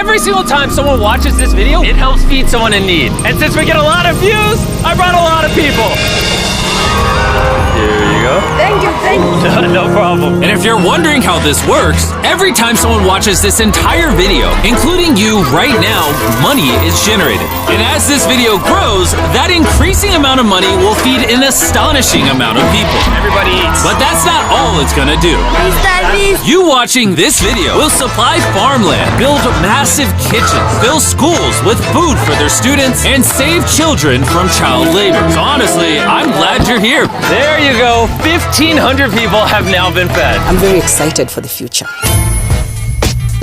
every single time someone watches this video, it helps feed someone in need. And since we get a lot of views, I brought a lot of people. Here you go. Thank you, thank you. No problem. And if you're wondering how this works, every time someone watches this entire video, including you right now, money is generated. And as this video grows, that increasing amount of money will feed an astonishing amount of people. Everybody eats. But that's not all it's gonna do. You watching this video will supply farmland, build massive kitchens, fill schools with food for their students, and save children from child labor. So honestly, I'm glad you're here. There you go. 1,500 people have now been fed. I'm very excited for the future.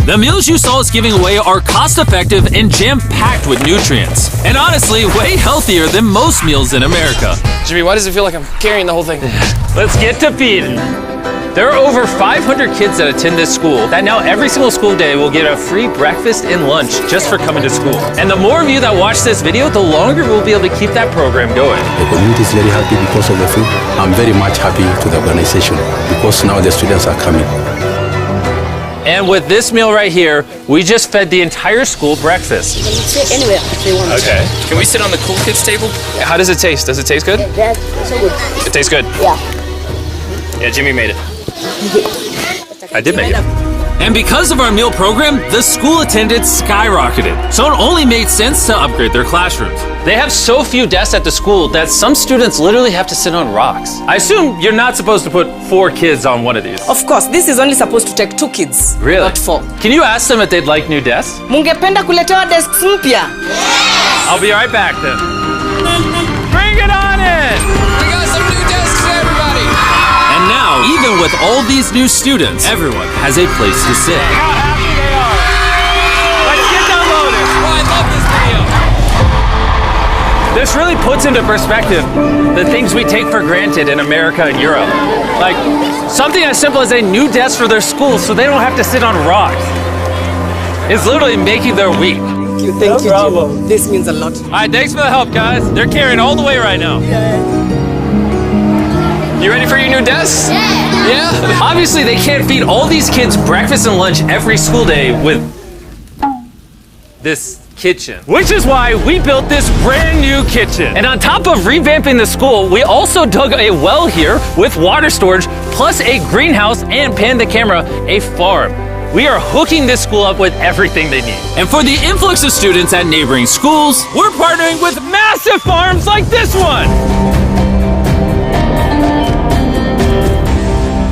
The meals you saw us giving away are cost-effective and jam-packed with nutrients. And honestly, way healthier than most meals in America. Jimmy, why does it feel like I'm carrying the whole thing? Let's get to feeding. There are over 500 kids that attend this school that now every single school day will get a free breakfast and lunch just for coming to school. And the more of you that watch this video, the longer we'll be able to keep that program going. The community is very happy because of the food. I'm very much happy to the organization because now the students are coming. And with this meal right here, we just fed the entire school breakfast. You can sit anywhere if they want. Okay. Can we sit on the cool kids table? How does it taste? Does it taste good? That's so good. It tastes good. Yeah. Yeah, Jimmy made it. I did make it. And because of our meal program, the school attendance skyrocketed. So it only made sense to upgrade their classrooms. They have so few desks at the school that some students literally have to sit on rocks. I assume you're not supposed to put 4 kids on one of these. Of course, this is only supposed to take 2 kids. Really? Not 4. Can you ask them if they'd like new desks? Mungependa kuletewa desks mpya? I'll be right back then. Bring it on in! We got some new desks for everybody! And now, even with all these new students, everyone has a place to sit. How happy they are! Let's get downloaded! Oh, I love this video! This really puts into perspective the things we take for granted in America and Europe. Like, something as simple as a new desk for their school so they don't have to sit on rocks. It's literally making their week. Thank you, Jim. This means a lot. All right, thanks for the help, guys. They're carrying all the way right now. You ready for your new desks? Yeah? Obviously, they can't feed all these kids breakfast and lunch every school day with this kitchen. Which is why we built this brand new kitchen. And on top of revamping the school, we also dug a well here with water storage, plus a greenhouse and, pan the camera, a farm. We are hooking this school up with everything they need. And for the influx of students at neighboring schools, we're partnering with massive farms like this one.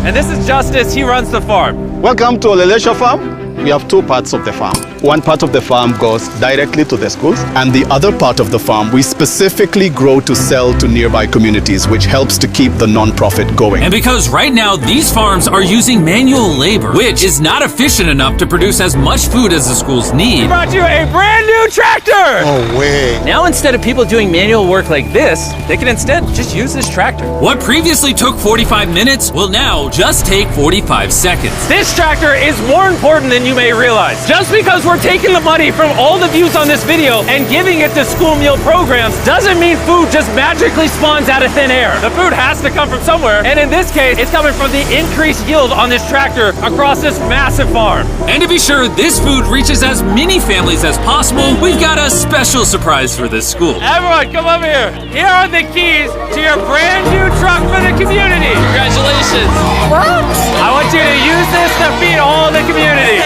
And this is Justice, he runs the farm. Welcome to Olelesho Farm. We have 2 parts of the farm. One part of the farm goes directly to the schools, and the other part of the farm we specifically grow to sell to nearby communities, which helps to keep the non-profit going. And because right now these farms are using manual labor, which is not efficient enough to produce as much food as the schools need, we brought you a brand new tractor! No way. Now instead of people doing manual work like this, they can instead just use this tractor. What previously took 45 minutes will now just take 45 seconds. This tractor is more important than you may realize. Just because we're taking the money from all the views on this video and giving it to school meal programs doesn't mean food just magically spawns out of thin air. The food has to come from somewhere, and in this case, it's coming from the increased yield on this tractor across this massive farm. And to be sure this food reaches as many families as possible, we've got a special surprise for this school. Everyone, come over here. Here are the keys to your brand new truck for the community. Congratulations! What? I want you to use this to feed all the community.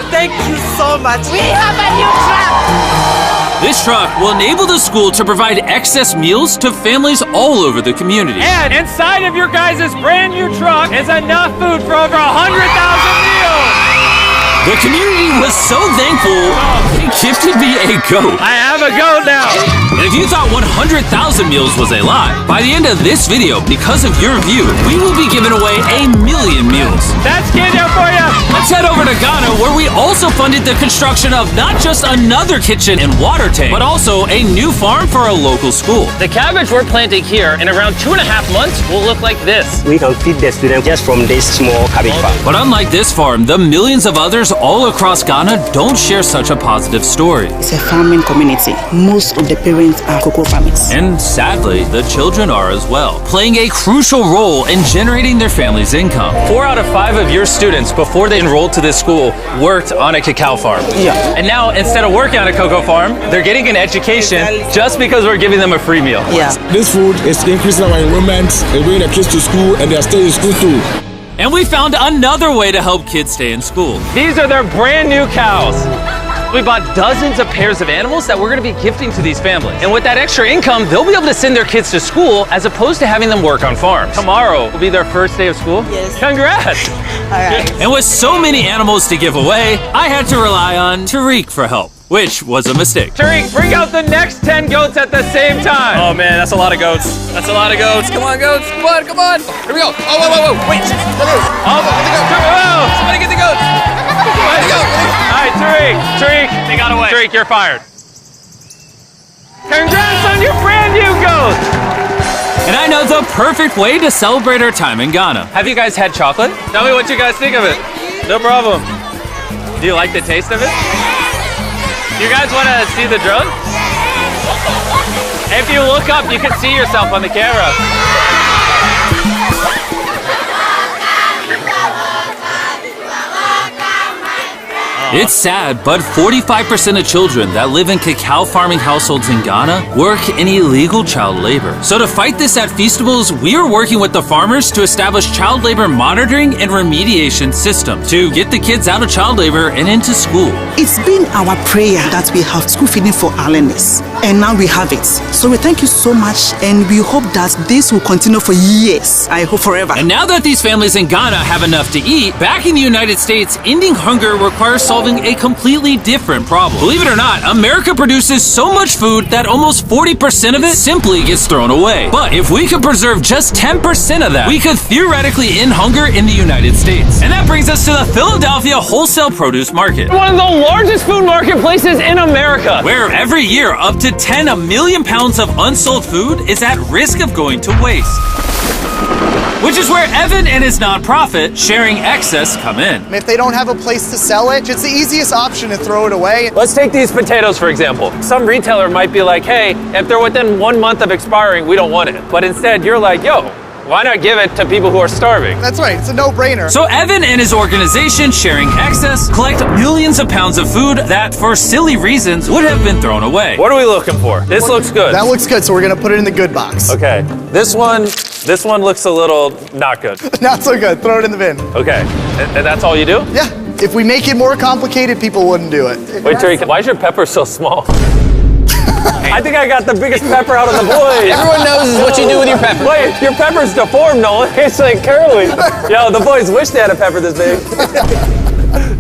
Thank you so much. We have a new truck. This truck will enable the school to provide excess meals to families all over the community. And inside of your guys' brand new truck is enough food for over 100,000 meals. The community was so thankful, they gifted me a goat. I have a goat now. And if you thought 100,000 meals was a lot, by the end of this video, because of your view, we will be giving away 1,000,000 meals. That's Kenya for you. Let's head over to Ghana, where we also funded the construction of not just another kitchen and water tank, but also a new farm for a local school. The cabbage we're planting here in around 2.5 months will look like this. We can feed the students just from this small cabbage farm. But unlike this farm, the millions of others all across Ghana don't share such a positive story. It's a farming community. Most of the parents students are cocoa farmers. And sadly, the children are as well, playing a crucial role in generating their family's income. 4 out of 5 of your students, before they enrolled to this school, worked on a cacao farm. Yeah. And now, instead of working on a cocoa farm, they're getting an education just because we're giving them a free meal. Yeah. This food is increasing our enrollment, they bring the kids to school, and they're staying in school too. And we found another way to help kids stay in school. These are their brand new cows. We bought dozens of pairs of animals that we're gonna be gifting to these families. And with that extra income, they'll be able to send their kids to school as opposed to having them work on farms. Tomorrow will be their first day of school. Yes. Congrats! All right. And with so many animals to give away, I had to rely on Tariq for help, which was a mistake. Tariq, bring out the next 10 goats at the same time. Oh man, that's a lot of goats. That's a lot of goats. Come on, goats. Come on, come on. Here we go. Oh, whoa, whoa, whoa. Wait. Somebody get the goats. All right, Tariq, They got away. Tariq, you're fired. Congrats on your brand new goat! And I know the perfect way to celebrate our time in Ghana. Have you guys had chocolate? Tell me what you guys think of it. No problem. Do you like the taste of it? You guys want to see the drone? If you look up, you can see yourself on the camera. It's sad, but 45% of children that live in cacao farming households in Ghana work in illegal child labor. So to fight this at Feastables, we are working with the farmers to establish child labor monitoring and remediation systems to get the kids out of child labor and into school. It's been our prayer that we have school feeding for our learners, and now we have it. So we thank you so much, and we hope that this will continue for years. I hope forever. And now that these families in Ghana have enough to eat, back in the United States, ending hunger requires solving a completely different problem. Believe it or not, America produces so much food that almost 40% of it simply gets thrown away. But if we could preserve just 10% of that, we could theoretically end hunger in the United States. And that brings us to the Philadelphia Wholesale Produce Market, one of the largest food marketplaces in America, where every year up to 10 million pounds of unsold food is at risk of going to waste. Which is where Evan and his nonprofit, Sharing Excess, come in. If they don't have a place to sell it, it's the easiest option to throw it away. Let's take these potatoes, for example. Some retailer might be like, hey, if they're within 1 month of expiring, we don't want it. But instead, you're like, yo, why not give it to people who are starving? That's right, it's a no-brainer. So Evan and his organization, Sharing Excess, collect millions of pounds of food that, for silly reasons, would have been thrown away. What are we looking for? This looks good. That looks good, so we're gonna put it in the good box. Okay, this one looks a little not good. Not so good, throw it in the bin. Okay, and that's all you do? Yeah, if we make it more complicated, people wouldn't do it. Wait, Tariq, why is your pepper so small? I think I got the biggest pepper out of the boys. Everyone knows what you do with your pepper. Wait, your pepper's deformed, Nolan. It's like curly. Yo, the boys wish they had a pepper this big.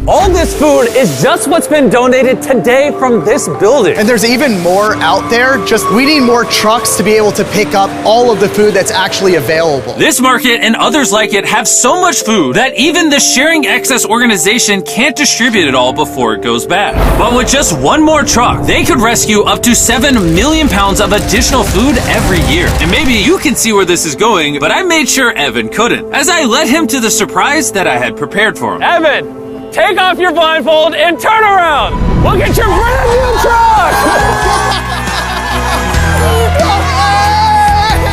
All this food is just what's been donated today from this building. And there's even more out there, just we need more trucks to be able to pick up all of the food that's actually available. This market and others like it have so much food that even the Sharing Excess organization can't distribute it all before it goes bad. But with just one more truck, they could rescue up to 7 million pounds of additional food every year. And maybe you can see where this is going, but I made sure Evan couldn't, as I led him to the surprise that I had prepared for him. Evan! Take off your blindfold and turn around! Look at your brand new truck!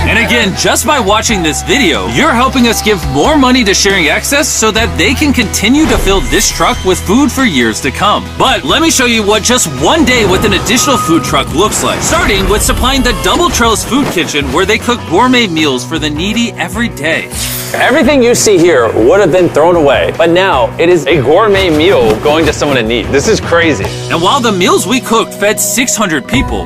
And again, just by watching this video, you're helping us give more money to Sharing Excess so that they can continue to fill this truck with food for years to come. But let me show you what just one day with an additional food truck looks like. Starting with supplying the Double Trails Food Kitchen, where they cook gourmet meals for the needy every day. Everything you see here would have been thrown away, but now it is a gourmet meal going to someone in need. This is crazy. And while the meals we cooked fed 600 people,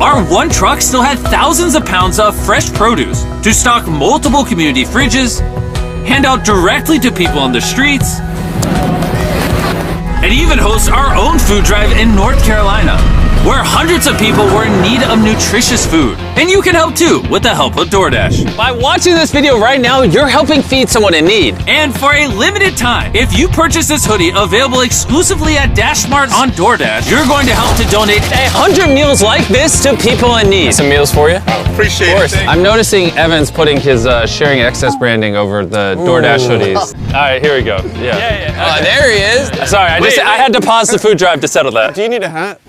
our one truck still had thousands of pounds of fresh produce to stock multiple community fridges, hand out directly to people on the streets, and even host our own food drive in North Carolina, where hundreds of people were in need of nutritious food. And you can help too with the help of DoorDash. By watching this video right now, you're helping feed someone in need. And for a limited time, if you purchase this hoodie available exclusively at DashMart on DoorDash, you're going to help to donate 100 meals like this to people in need. Some meals for you. Appreciate it. Of course. I'm noticing Evan's putting his Sharing Excess branding over the DoorDash hoodies. All right, here we go. Yeah. Oh, there he is. Sorry, I had to pause the food drive to settle that. Do you need a hat?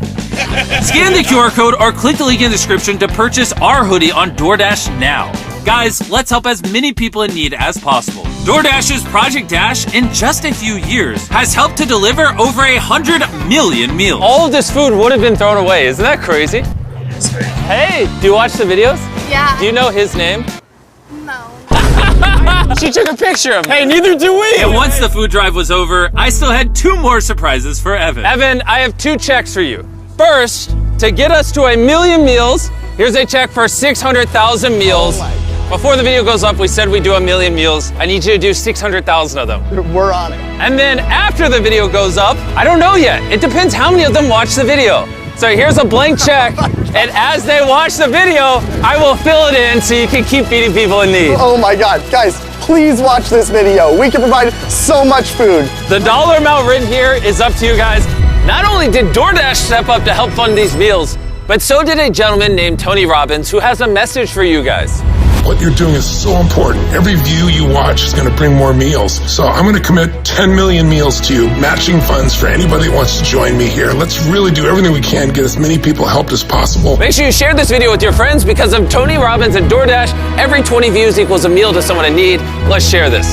Scan the QR code or click the link in the description to purchase our hoodie on DoorDash now. Guys, let's help as many people in need as possible. DoorDash's Project Dash, in just a few years, has helped to deliver over 100 million meals. All of this food would have been thrown away. Isn't that crazy? Hey, do you watch the videos? Yeah. Do you know his name? No. She took a picture of him. Hey, neither do we. And once the food drive was over, I still had 2 more surprises for Evan. Evan, I have 2 checks for you. First, to get us to 1 million meals, here's a check for 600,000 meals. Before the video goes up, we said we'd do 1 million meals. I need you to do 600,000 of them. We're on it. And then after the video goes up, I don't know yet. It depends how many of them watch the video. So here's a blank check, and as they watch the video, I will fill it in so you can keep feeding people in need. Oh my God, guys, please watch this video. We can provide so much food. The dollar amount written here is up to you guys. Not only did DoorDash step up to help fund these meals, but so did a gentleman named Tony Robbins who has a message for you guys. What you're doing is so important. Every view you watch is going to bring more meals. So I'm going to commit 10 million meals to you, matching funds for anybody that wants to join me here. Let's really do everything we can to get as many people helped as possible. Make sure you share this video with your friends because of Tony Robbins and DoorDash. Every 20 views equals a meal to someone in need. Let's share this.